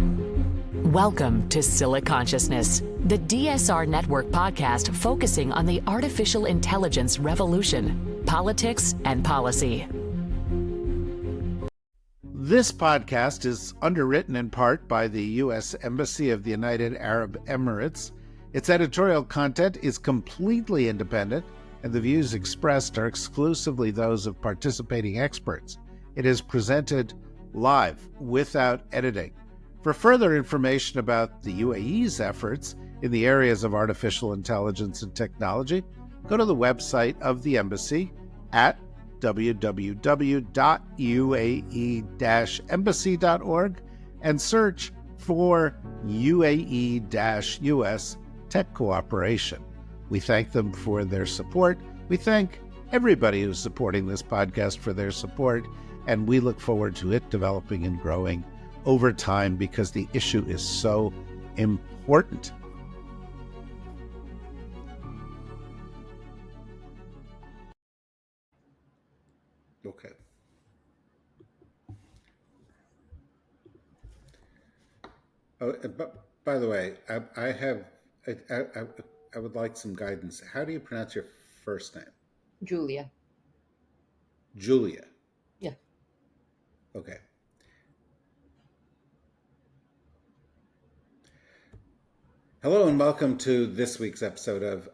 Welcome to Consciousness, the DSR Network podcast focusing on the artificial intelligence revolution, politics, and policy. This podcast is underwritten in part by the U.S. Embassy of the United Arab Emirates. Its editorial content is completely independent, and the views expressed are exclusively those of participating experts. It is presented live, without editing. For further information about the UAE's efforts in the areas of artificial intelligence and technology, go to the website of the embassy at www.uae-embassy.org and search for UAE-US Tech Cooperation. We thank them for their support. We thank everybody who's supporting this podcast for their support, and we look forward to it developing and growing over time because the issue is so important. Okay. Oh, but by the way, I would like some guidance. How do you pronounce your first name? Julia. Julia. Yeah. Okay. Hello and welcome to this week's episode of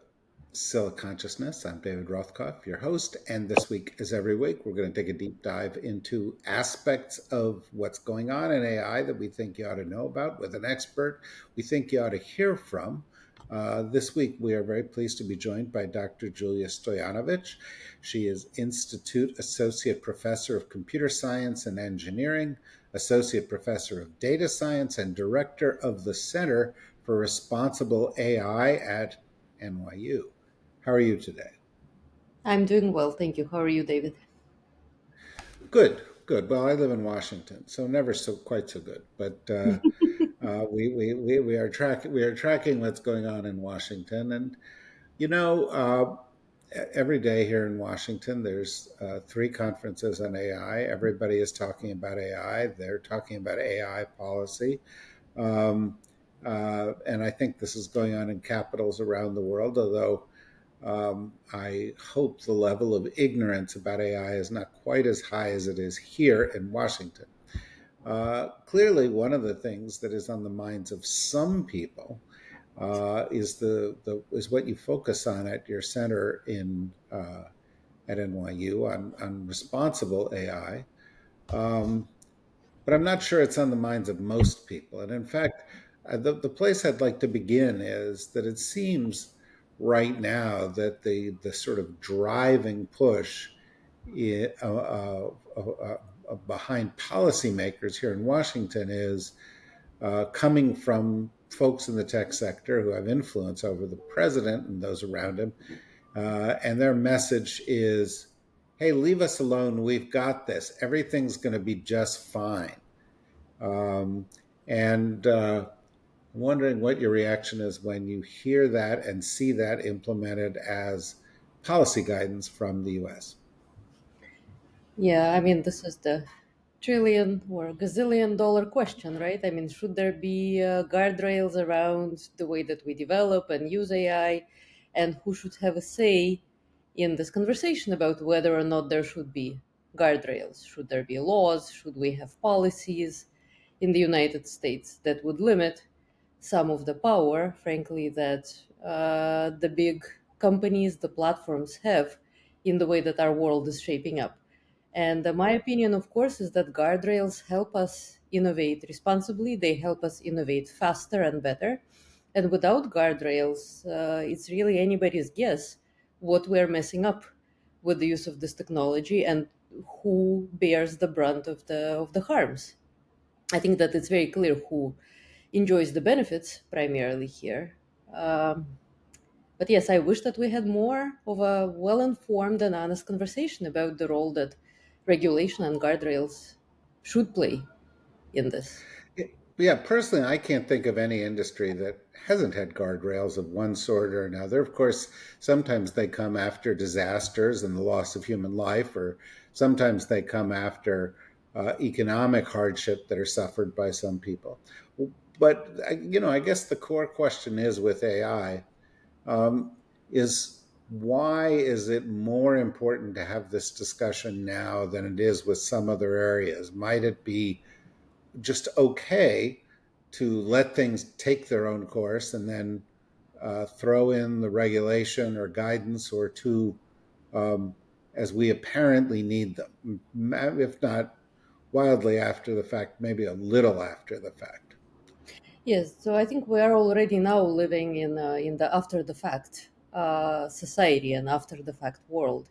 Consciousness. I'm David Rothkopf, your host, and this week, as every week, we're going to take a deep dive into aspects of what's going on in AI that we think you ought to know about with an expert we think you ought to hear from. This week, we are very pleased to be joined by Dr. Julia Stoyanovich. She is Institute Associate Professor of Computer Science and Engineering, Associate Professor of Data Science, and Director of the Center for Responsible AI at NYU. How are you today? I'm doing well, thank you. How are you, David? Good. Well, I live in Washington, so never quite so good. But we are tracking what's going on in Washington, and every day here in Washington, there's 3 conferences on AI. Everybody is talking about AI. They're talking about AI policy. And I think this is going on in capitals around the world, although I hope the level of ignorance about AI is not quite as high as it is here in Washington. Clearly, one of the things that is on the minds of some people is what you focus on at your center at NYU on responsible AI. But I'm not sure it's on the minds of most people. And in fact, the place I'd like to begin is that it seems right now that the sort of driving push behind policymakers here in Washington is coming from folks in the tech sector who have influence over the president and those around him. And their message is, hey, leave us alone. We've got this. Everything's going to be just fine. I'm wondering what your reaction is when you hear that and see that implemented as policy guidance from the U.S. Yeah, I mean, this is the trillion or gazillion dollar question, right? I mean, should there be guardrails around the way that we develop and use AI, and who should have a say in this conversation about whether or not there should be guardrails? Should there be laws? Should we have policies in the United States that would limit some of the power, frankly, that the big companies, the platforms have in the way that our world is shaping up? And my opinion, of course, is that guardrails help us innovate responsibly. They help us innovate faster and better. And without guardrails, it's really anybody's guess what we're messing up with the use of this technology and who bears the brunt of the harms. I think that it's very clear who enjoys the benefits primarily here. But yes, I wish that we had more of a well-informed and honest conversation about the role that regulation and guardrails should play in this. Yeah, personally, I can't think of any industry that hasn't had guardrails of one sort or another. Of course, sometimes they come after disasters and the loss of human life, or sometimes they come after economic hardship that are suffered by some people. But I guess the core question is with AI um, is why is it more important to have this discussion now than it is with some other areas? Might it be just okay to let things take their own course and then throw in the regulation or guidance or two um, as we apparently need them, if not wildly after the fact, maybe a little after the fact. Yes, so I think we are already now living in the after the fact society and after the fact world.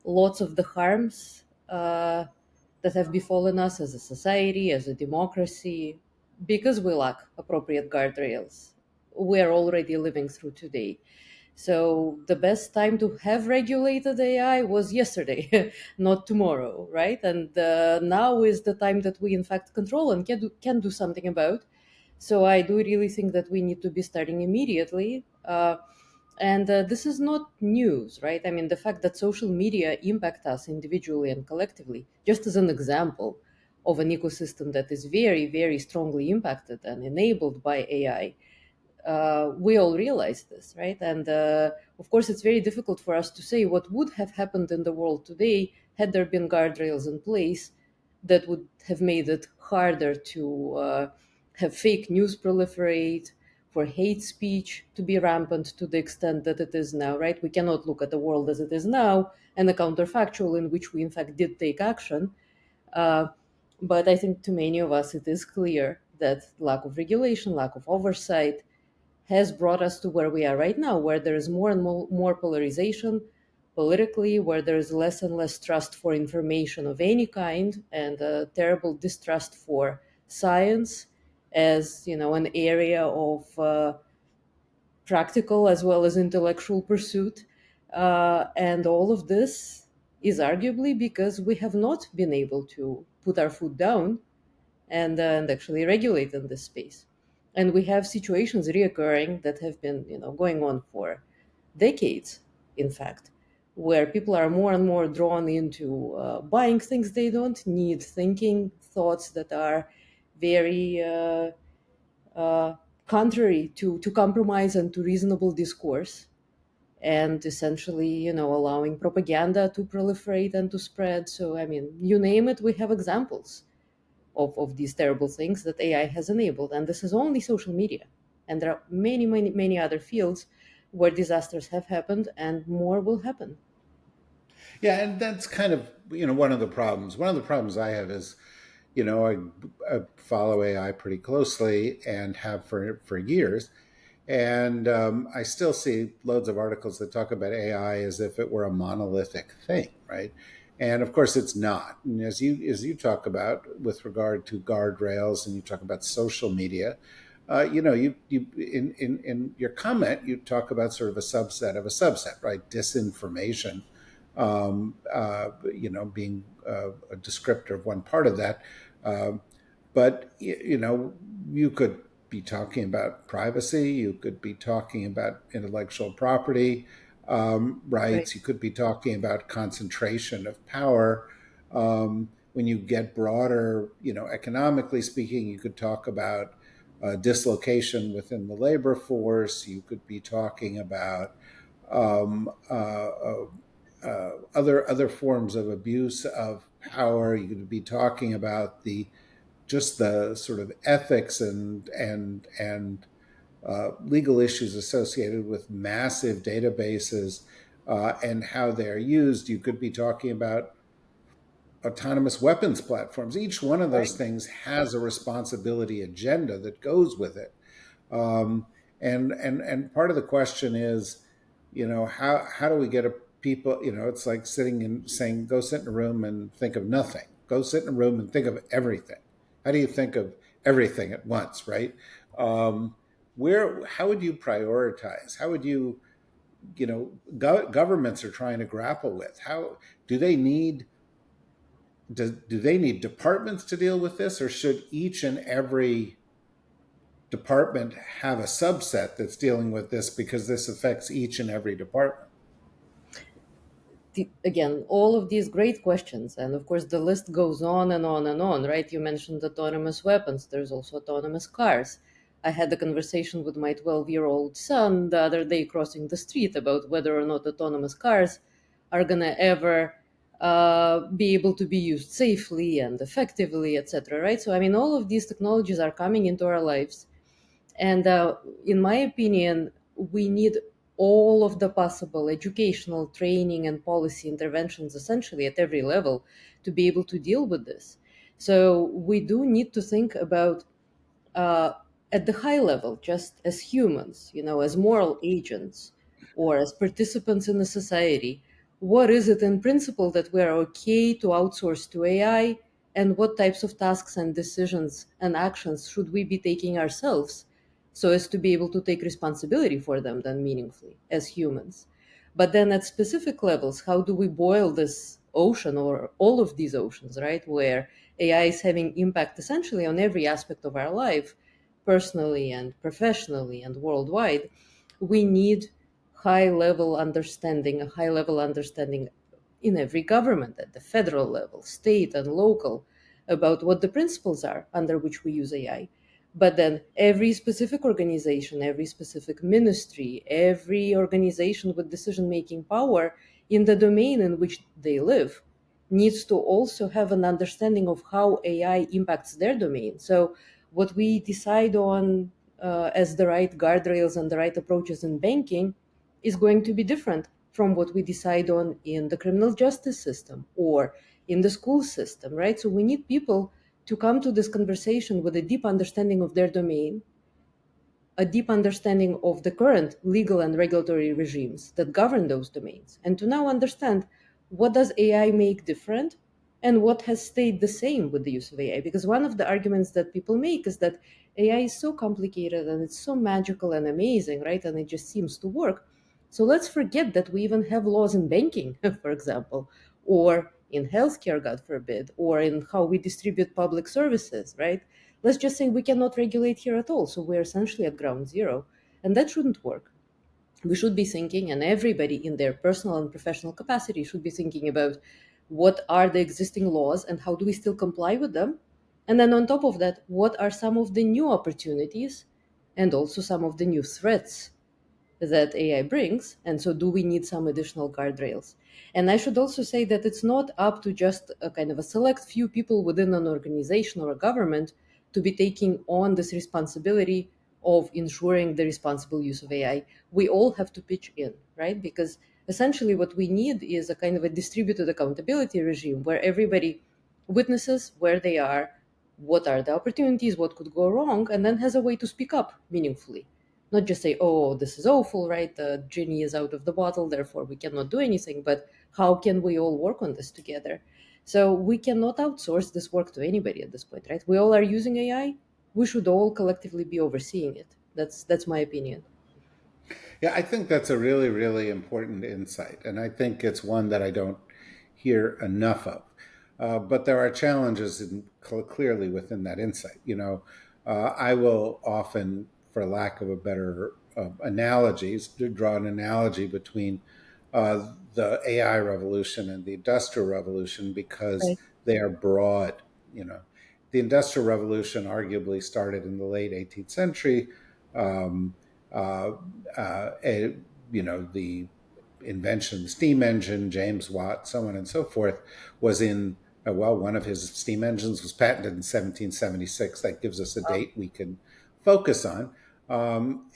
Lots of the harms that have befallen us as a society, as a democracy, because we lack appropriate guardrails, we are already living through today. So the best time to have regulated AI was yesterday, not tomorrow, right? And now is the time that we in fact control and can do something about. So I do really think that we need to be starting immediately. And this is not news, right? I mean, the fact that social media impact us individually and collectively, just as an example of an ecosystem that is very, very strongly impacted and enabled by AI, we all realize this, right? And of course, it's very difficult for us to say what would have happened in the world today had there been guardrails in place that would have made it harder to have fake news proliferate, for hate speech to be rampant to the extent that it is now, right? We cannot look at the world as it is now and the counterfactual in which we, in fact, did take action. Uh, but I think to many of us, it is clear that lack of regulation, lack of oversight, has brought us to where we are right now, where there is more and more polarization politically, where there is less and less trust for information of any kind, and a terrible distrust for science as an area of practical as well as intellectual pursuit. And all of this is arguably because we have not been able to put our foot down and actually regulate in this space. And we have situations reoccurring that have been going on for decades, in fact, where people are more and more drawn into buying things they don't need, thinking thoughts that are very uh, contrary to compromise and to reasonable discourse, and essentially allowing propaganda to proliferate and to spread. So I mean, you name it, we have examples of these terrible things that AI has enabled. And this is only social media. And there are many, many, many other fields where disasters have happened and more will happen. Yeah, and that's kind of one of the problems. One of the problems I have is, I follow AI pretty closely and have for years, and I still see loads of articles that talk about AI as if it were a monolithic thing, right? And of course, it's not. And as you talk about with regard to guardrails, and you talk about social media, you in your comment you talk about sort of a subset of a subset, right? Disinformation, being a descriptor of one part of that. Um, but you could be talking about privacy. You could be talking about intellectual property Right. rights. You could be talking about concentration of power. When you get broader, economically speaking, you could talk about dislocation within the labor force. You could be talking about um, uh, uh, other forms of abuse of power. You could be talking about the sort of ethics and legal issues associated with massive databases and how they're used. You could be talking about autonomous weapons platforms. Each one of those Right. things has a responsibility agenda that goes with it. Um, and part of the question is, how do we get a people? It's like sitting and saying, go sit in a room and think of nothing. Go sit in a room and think of everything. How do you think of everything at once, right? Um, how would you prioritize? How would governments are trying to grapple with how do they need do they need departments to deal with this, or should each and every department have a subset that's dealing with this because this affects each and every department? again, all of these great questions, and of course the list goes on and on and on, right? You mentioned autonomous weapons. There's also autonomous cars. I had a conversation with my 12-year-old son the other day crossing the street about whether or not autonomous cars are gonna ever be able to be used safely and effectively, etc. Right? So I mean, all of these technologies are coming into our lives, and in my opinion, we need all of the possible educational training and policy interventions essentially at every level to be able to deal with this. So we do need to think about uh, at the high level, just as humans, as moral agents or as participants in a society, what is it in principle that we are okay to outsource to AI, and what types of tasks and decisions and actions should we be taking ourselves so as to be able to take responsibility for them then meaningfully as humans. But then at specific levels, how do we boil this ocean or all of these oceans, right? Where AI is having impact essentially on every aspect of our life, personally and professionally and worldwide. We need a high level understanding in every government at the federal level, state and local, about what the principles are under which we use AI. But then every specific organization, every specific ministry, every organization with decision making power in the domain in which they live needs to also have an understanding of how AI impacts their domain. So, what we decide on as the right guardrails and the right approaches in banking is going to be different from what we decide on in the criminal justice system or in the school system, right? So, we need people to come to this conversation with a deep understanding of their domain, a deep understanding of the current legal and regulatory regimes that govern those domains, and to now understand what does AI make different and what has stayed the same with the use of AI. Because one of the arguments that people make is that AI is so complicated and it's so magical and amazing, right? And it just seems to work. So let's forget that we even have laws in banking, for example, or in healthcare, God forbid, or in how we distribute public services, right? Let's just say we cannot regulate here at all. So we're essentially at ground zero. And that shouldn't work. We should be thinking, and everybody in their personal and professional capacity should be thinking about what are the existing laws and how do we still comply with them. And then on top of that, what are some of the new opportunities and also some of the new threats that AI brings. And so, do we need some additional guardrails? And I should also say that it's not up to just a kind of a select few people within an organization or a government to be taking on this responsibility of ensuring the responsible use of AI. We all have to pitch in, right? Because essentially, what we need is a kind of a distributed accountability regime where everybody witnesses where they are, what are the opportunities, what could go wrong, and then has a way to speak up meaningfully, not just say, oh, this is awful, right? The genie is out of the bottle, therefore we cannot do anything, but how can we all work on this together? So we cannot outsource this work to anybody at this point, right? We all are using AI. We should all collectively be overseeing it. That's my opinion. Yeah, I think that's a really, really important insight. And I think it's one that I don't hear enough of. But there are challenges clearly within that insight. I will often, for lack of a better analogies, to draw an analogy between the AI revolution and the industrial revolution because Right. they are broad. The industrial revolution arguably started in the late 18th century. Um, uh, the invention of the steam engine, James Watt, so on and so forth, was in, one of his steam engines was patented in 1776. That gives us a date we can focus on.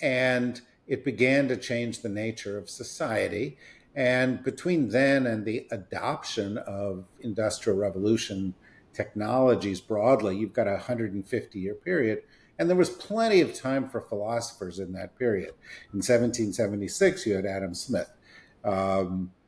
And it began to change the nature of society. And between then and the adoption of industrial revolution technologies broadly, you've got a 150-year period. And there was plenty of time for philosophers in that period. In 1776, you had Adam Smith.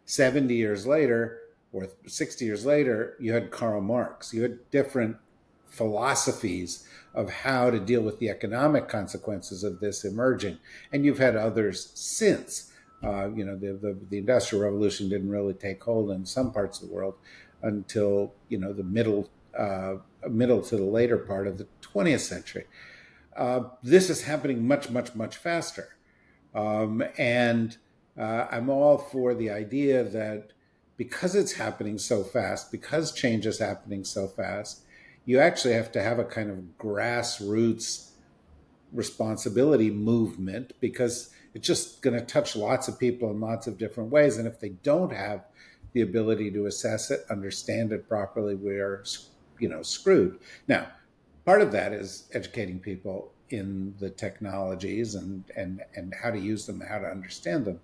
70 years later, or 60 years later, you had Karl Marx. You had different philosophies of how to deal with the economic consequences of this emerging. And you've had others since. The Industrial Revolution didn't really take hold in some parts of the world until, the middle to the later part of the 20th century. This is happening much, much, much faster. And I'm all for the idea that because it's happening so fast, because change is happening so fast, you actually have to have a kind of grassroots responsibility movement, because it's just going to touch lots of people in lots of different ways. And if they don't have the ability to assess it, understand it properly, we're screwed. Now, part of that is educating people in the technologies and how to use them, how to understand them.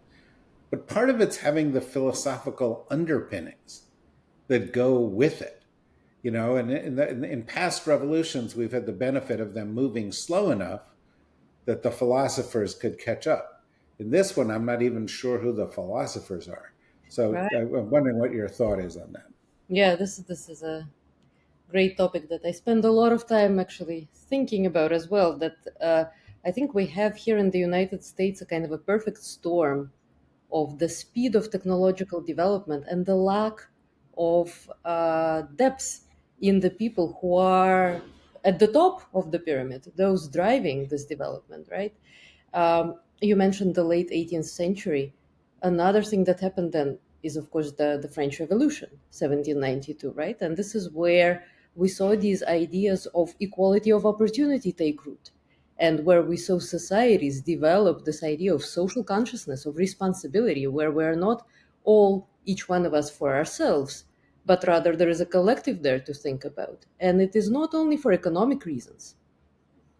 But part of it's having the philosophical underpinnings that go with it. And in past revolutions, we've had the benefit of them moving slow enough that the philosophers could catch up. In this one, I'm not even sure who the philosophers are. So Right. I'm wondering what your thought is on that. Yeah, this is a great topic that I spend a lot of time actually thinking about as well. That I think we have here in the United States a kind of a perfect storm of the speed of technological development and the lack of depth in the people who are at the top of the pyramid, those driving this development, right? You mentioned the late 18th century. Another thing that happened then is, of course, the French Revolution, 1792, right? And this is where we saw these ideas of equality of opportunity take root, and where we saw societies develop this idea of social consciousness, of responsibility, where we're not all, each one of us for ourselves, but rather there is a collective there to think about. And it is not only for economic reasons,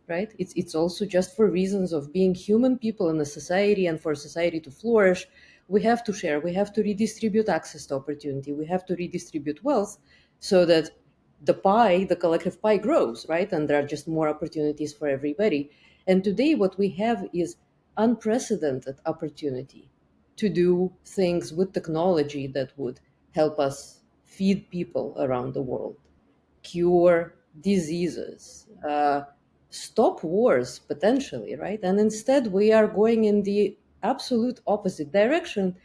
right? It's also just for reasons of being human people in a society, and for society to flourish, we have to share, we have to redistribute access to opportunity, we have to redistribute wealth so that the pie, the collective pie grows, right? And there are just more opportunities for everybody. And today what we have is unprecedented opportunity to do things with technology that would help us feed people around the world, cure diseases, stop wars potentially, right? And instead, we are going in the absolute opposite direction,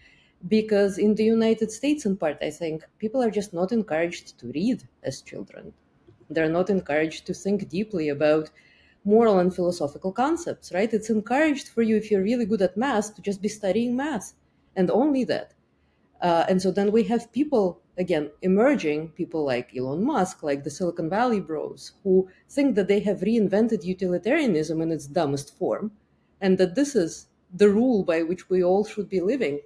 because in the United States, in part, I think people are just not encouraged to read as children. They're not encouraged to think deeply about moral and philosophical concepts, right? It's encouraged for you, if you're really good at math, to just be studying math and only that. And so then we have people, again, emerging, people like Elon Musk, like the Silicon Valley bros, who think that they have reinvented utilitarianism in its dumbest form, and that this is the rule by which we all should be living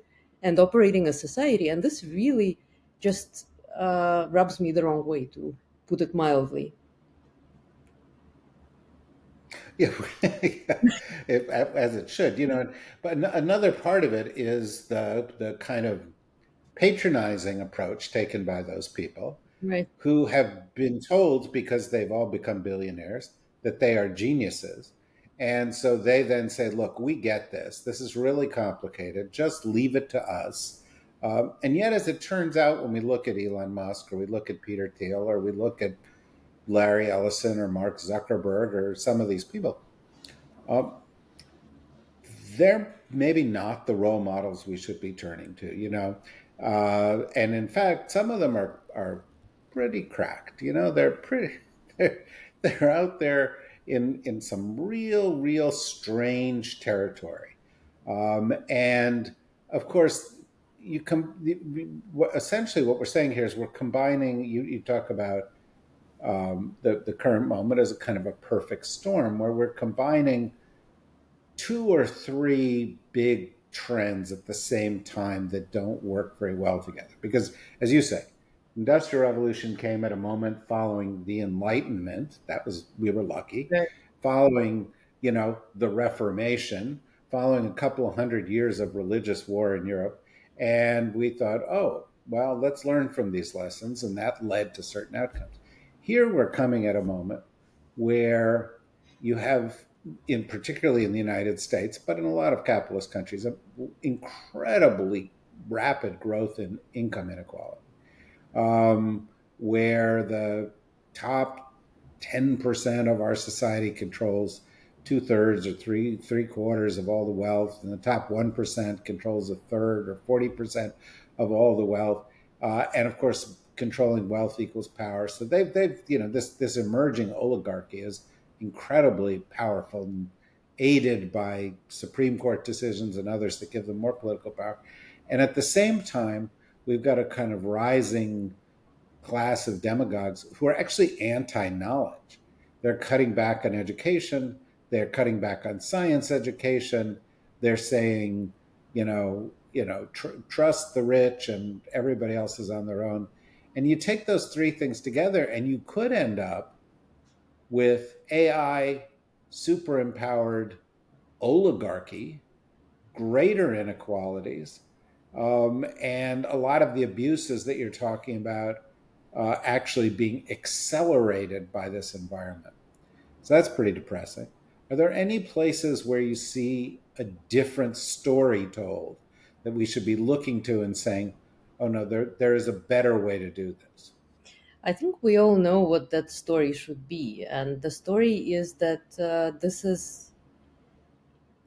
and operating a society. And this really just rubs me the wrong way, to put it mildly. Yeah, as it should. But another part of it is the kind of patronizing approach taken by those people Right. who have been told, because they've all become billionaires, that they are geniuses. And so they then say, look, we get this. This is really complicated. Just leave it to us. And yet, as it turns out, when we look at Elon Musk, or we look at Peter Thiel, or we look at Larry Ellison or Mark Zuckerberg or some of these people, um, they're maybe not the role models we should be turning to. And in fact, some of them are pretty cracked. They're pretty they're out there in some real strange territory. And of course, essentially what we're saying here is we're combining. You talk about the current moment as a kind of a perfect storm, where we're combining two or three big trends at the same time that don't work very well together. Because, as you say, industrial revolution came at a moment following the Enlightenment. We were lucky. Right. Following, the Reformation, following a couple of hundred years of religious war in Europe. And we thought, oh, well, let's learn from these lessons. And that led to certain outcomes. Here we're coming at a moment where you have, particularly in the United States, but in a lot of capitalist countries, incredibly rapid growth in income inequality, where the top 10% of our society controls 2/3 or three-quarters of all the wealth, and the top 1% controls a third or 40% of all the wealth. And of course, controlling wealth equals power. So they've this emerging oligarchy is incredibly powerful, and aided by Supreme Court decisions and others that give them more political power. And at the same time, we've got a kind of rising class of demagogues who are actually anti-knowledge. They're cutting back on education. They're cutting back on science education. They're saying, trust the rich and everybody else is on their own. And you take those three things together, and you could end up with AI super empowered oligarchy, greater inequalities, and a lot of the abuses that you're talking about actually being accelerated by this environment. So that's pretty depressing. Are there any places where you see a different story told that we should be looking to and saying, oh no, there is a better way to do this? I think we all know what that story should be. And the story is that this is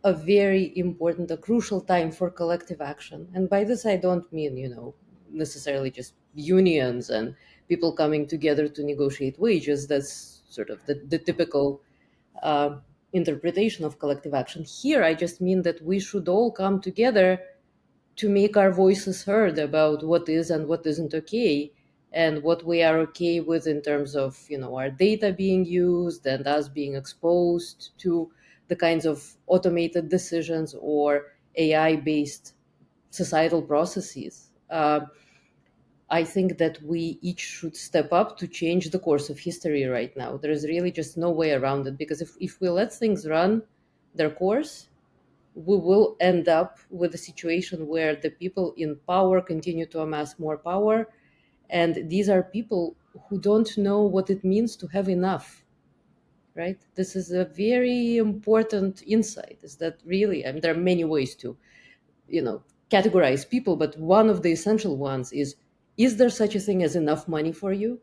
a very important, a crucial time for collective action. And by this, I don't mean, necessarily just unions and people coming together to negotiate wages. That's sort of the typical uh, interpretation of collective action. Here, I just mean that we should all come together to make our voices heard about what is and what isn't okay, and what we are okay with in terms of our data being used and us being exposed to the kinds of automated decisions or AI based societal processes. I think that we each should step up to change the course of history right now. There is really just no way around it, because if we let things run their course, we will end up with a situation where the people in power continue to amass more power. And these are people who don't know what it means to have enough, right? This is a very important insight, is that really, I mean, there are many ways to, categorize people, but one of the essential ones is there such a thing as enough money for you?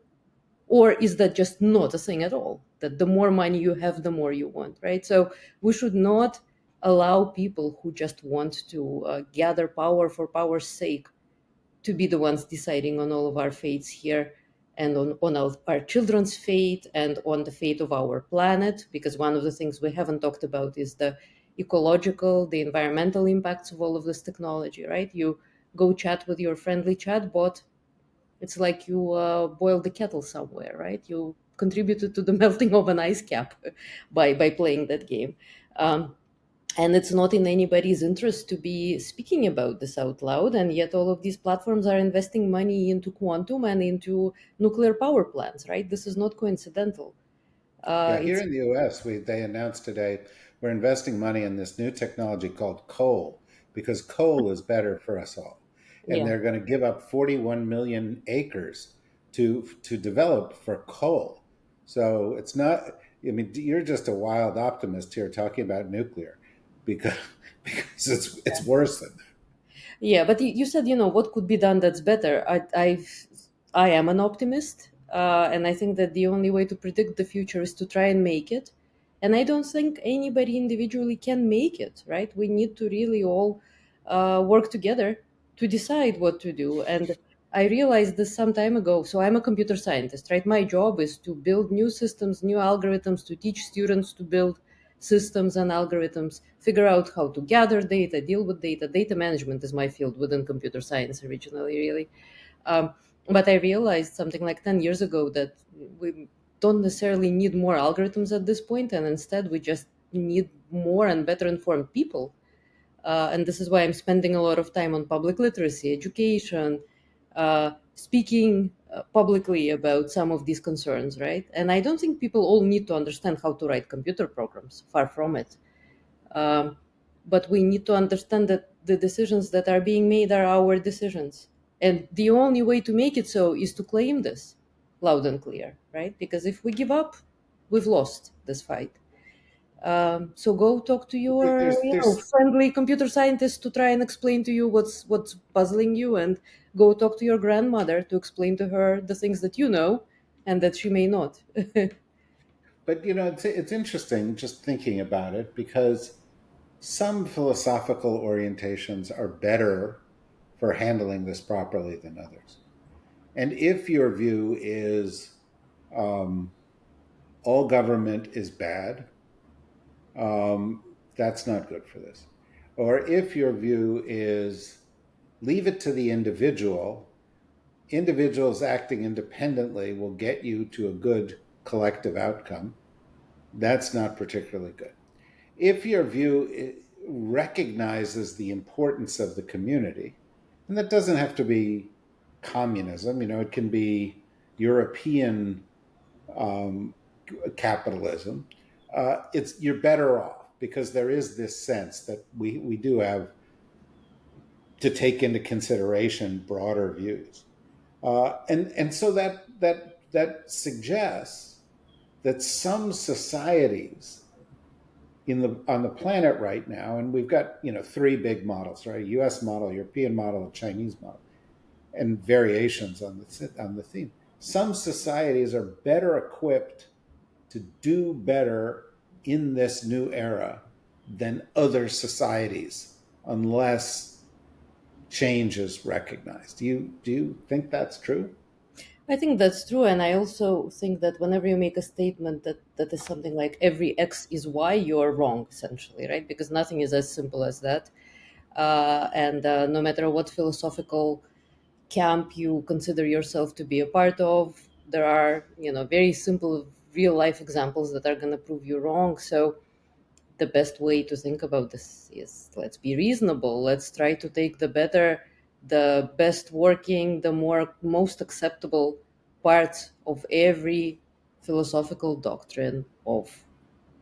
Or is that just not a thing at all, that the more money you have the more you want, right? So we should not allow people who just want to gather power for power's sake to be the ones deciding on all of our fates here, and on our children's fate and on the fate of our planet, because one of the things we haven't talked about is the ecological, the environmental impacts of all of this technology, right? You go chat with your friendly chatbot, it's like you boiled the kettle somewhere, right? You contributed to the melting of an ice cap by playing that game. Um, and it's not in anybody's interest to be speaking about this out loud. And yet, all of these platforms are investing money into quantum and into nuclear power plants, right? This is not coincidental. Yeah, here It's in the US, they announced today we're investing money in this new technology called coal because coal is better for us all. And Yeah. they're going to give up 41 million acres to develop for coal. So it's not, I mean, you're just a wild optimist here talking about nuclear because because it's worse than that. Yeah, but you said, what could be done that's better. I am an optimist, and I think that the only way to predict the future is to try and make it. And I don't think anybody individually can make it, right? We need to really all work together to decide what to do. And I realized this some time ago. So I'm a computer scientist, right? My job is to build new systems, new algorithms, to teach students to build systems and algorithms, figure out how to gather data, deal with data. Data management is my field within computer science originally, really. Um, but I realized something like 10 years ago that we don't necessarily need more algorithms at this point, and instead we just need more and better informed people. And this is why I'm spending a lot of time on public literacy, education, speaking publicly about some of these concerns, right? And I don't think people all need to understand how to write computer programs, far from it. Um, but we need to understand that the decisions that are being made are our decisions. And the only way to make it so is to claim this loud and clear, right? Because if we give up, we've lost this fight. So go talk to your, There's friendly computer scientist to try and explain to you what's puzzling you, and go talk to your grandmother to explain to her the things that you know and that she may not. But it's interesting just thinking about it because some philosophical orientations are better for handling this properly than others. And if your view is um, all government is bad, that's not good for this. Or if your view is leave it to the individual. Individuals acting independently will get you to a good collective outcome. That's not particularly good. If your view recognizes the importance of the community, and that doesn't have to be communism, it can be European capitalism, you're better off because there is this sense that we do have to take into consideration broader views, and so that suggests that some societies on the planet right now, and we've got three big models, right? U.S. model, European model, Chinese model, and variations on the theme. Some societies are better equipped to do better in this new era than other societies, unless change is recognized. Do you think that's true? I think that's true, and I also think that whenever you make a statement that is something like every X is Y, you're wrong, essentially, right? Because nothing is as simple as that. And no matter what philosophical camp you consider yourself to be a part of, there are, very simple real life examples that are going to prove you wrong. So the best way to think about this is, let's be reasonable. Let's try to take the best working, the most acceptable parts of every philosophical doctrine, of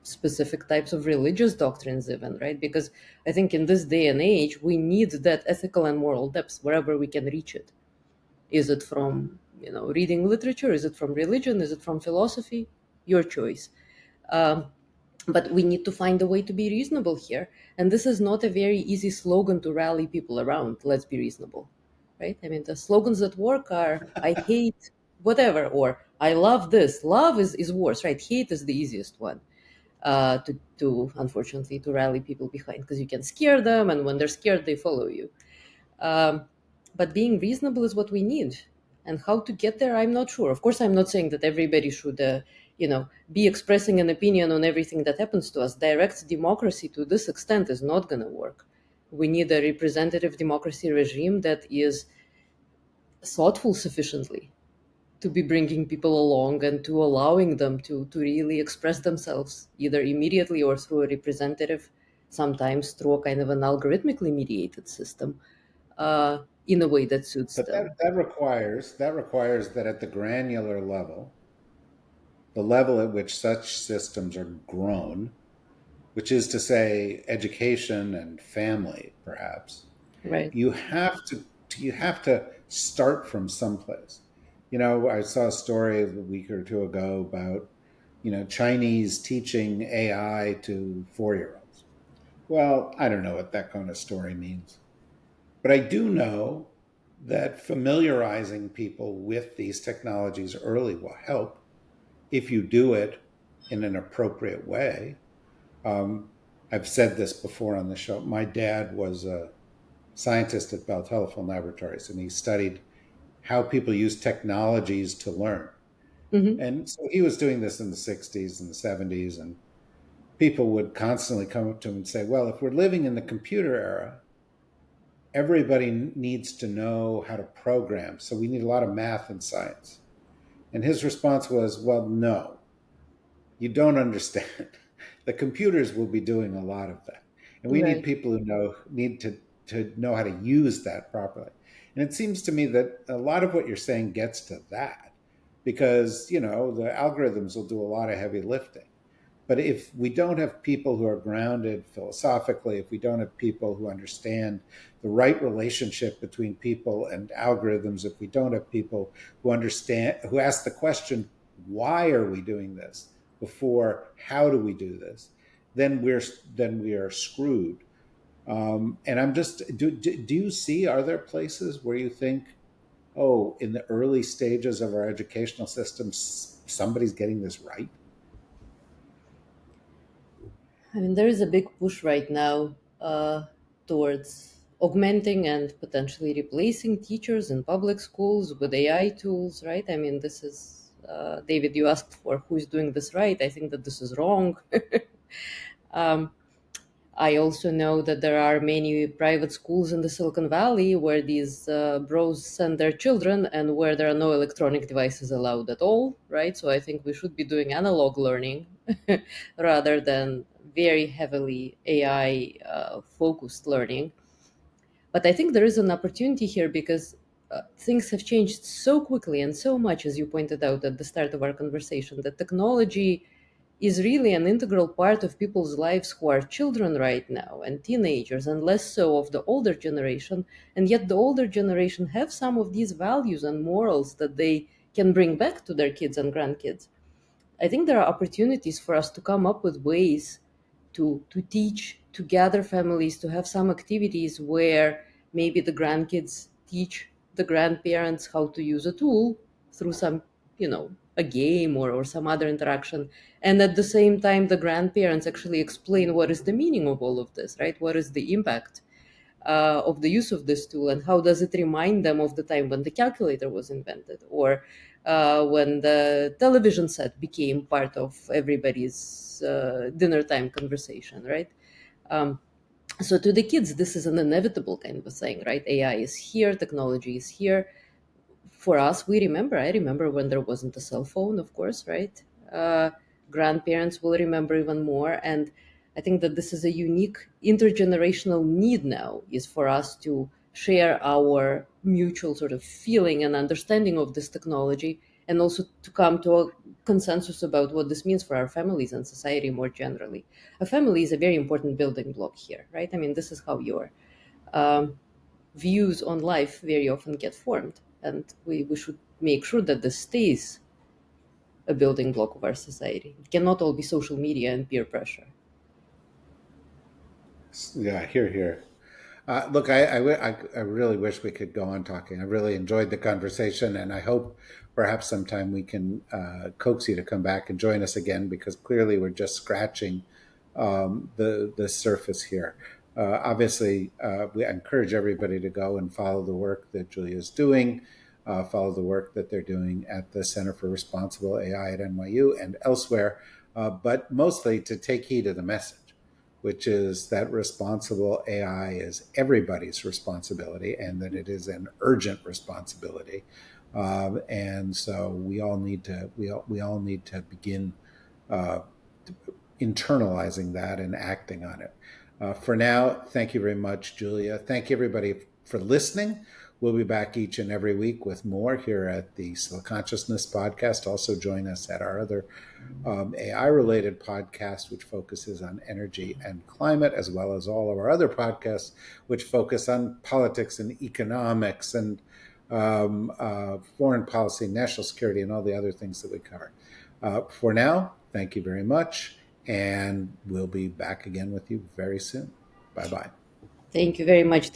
specific types of religious doctrines, even, right? Because I think in this day and age, we need that ethical and moral depth wherever we can reach it. Is it from, reading literature? Is it from religion? Is it from philosophy? Your choice. Um, but we need to find a way to be reasonable here. And this is not a very easy slogan to rally people around. Let's be reasonable, right? I mean, the slogans that work are I hate whatever, or I love this. Love is worse, right? Hate is the easiest one to unfortunately to rally people behind, because you can scare them, and when they're scared, they follow you. Um, but being reasonable is what we need. And how to get there, I'm not sure. Of course, I'm not saying that everybody should, be expressing an opinion on everything that happens to us. Direct democracy to this extent is not going to work. We need a representative democracy regime that is thoughtful sufficiently to be bringing people along and to allowing them to really express themselves, either immediately or through a representative, sometimes through a kind of an algorithmically mediated system, in a way that suits But them. that requires that at the granular level, the level at which such systems are grown, which is to say education and family, perhaps, Right. you have to start from someplace. I saw a story a week or two ago about Chinese teaching AI to 4-year-olds. Well, I don't know what that kind of story means, but I do know that familiarizing people with these technologies early will help if you do it in an appropriate way. um, I've said this before on the show. My dad was a scientist at Bell Telephone Laboratories, and he studied how people use technologies to learn. Hmm. And so he was doing this in the 60s and the 70s, and people would constantly come up to him and say, well, if we're living in the computer era, everybody needs to know how to program. So we need a lot of math and science. And his response was, well, no, you don't understand. The computers will be doing a lot of that. And we need Right. people who need to know how to use that properly. And it seems to me that a lot of what you're saying gets to that, because, the algorithms will do a lot of heavy lifting. But if we don't have people who are grounded philosophically, if we don't have people who understand the right relationship between people and algorithms, if we don't have people who ask the question, why are we doing this, before how do we do this, then we are screwed. And I'm just do you see, are there places where you think, oh, in the early stages of our educational systems, somebody's getting this right? I mean, there is a big push right now towards augmenting and potentially replacing teachers in public schools with AI tools, right? I mean, this is, David, you asked for who's doing this right. I think that this is wrong. um, I also know that there are many private schools in the Silicon Valley where these bros send their children and where there are no electronic devices allowed at all, right? So I think we should be doing analog learning rather than very heavily AI focused learning. But I think there is an opportunity here because things have changed so quickly and so much, as you pointed out at the start of our conversation, that technology is really an integral part of people's lives who are children right now and teenagers, and less so of the older generation. And yet the older generation have some of these values and morals that they can bring back to their kids and grandkids. I think there are opportunities for us to come up with ways to teach, to gather families, to have some activities where maybe the grandkids teach the grandparents how to use a tool through some, a game or some other interaction. And at the same time, the grandparents actually explain what is the meaning of all of this, right? What is the impact of the use of this tool, and how does it remind them of the time when the calculator was invented, or when the television set became part of everybody's dinner time conversation, right? Um, so to the kids, this is an inevitable kind of a thing, right? AI is here, technology is here. For us, I remember when there wasn't a cell phone, of course, right? Grandparents will remember even more. And I think that this is a unique intergenerational need now, is for us to share our mutual sort of feeling and understanding of this technology, and also to come to a consensus about what this means for our families and society more generally. A family is a very important building block here, right? I mean, this is how your um, views on life very often get formed. And we should make sure that this stays a building block of our society. It cannot all be social media and peer pressure. Yeah, here. Look, I really wish we could go on talking. I really enjoyed the conversation, and I hope perhaps sometime we can coax you to come back and join us again, because clearly we're just scratching the surface here. Obviously, we encourage everybody to go and follow the work that Julia is doing, follow the work that they're doing at the Center for Responsible AI at NYU and elsewhere, but mostly to take heed of the message, which is that responsible AI is everybody's responsibility and that it is an urgent responsibility. And so we all need to begin uh, internalizing that and acting on it. For now, thank you very much, Julia. Thank you, everybody, for listening. We'll be back each and every week with more here at the Still Consciousness podcast. Also, join us at our other AI-related podcast, which focuses on energy and climate, as well as all of our other podcasts, which focus on politics and economics and foreign policy, national security, and all the other things that we cover. For now, thank you very much, and we'll be back again with you very soon. Bye-bye. Thank you very much.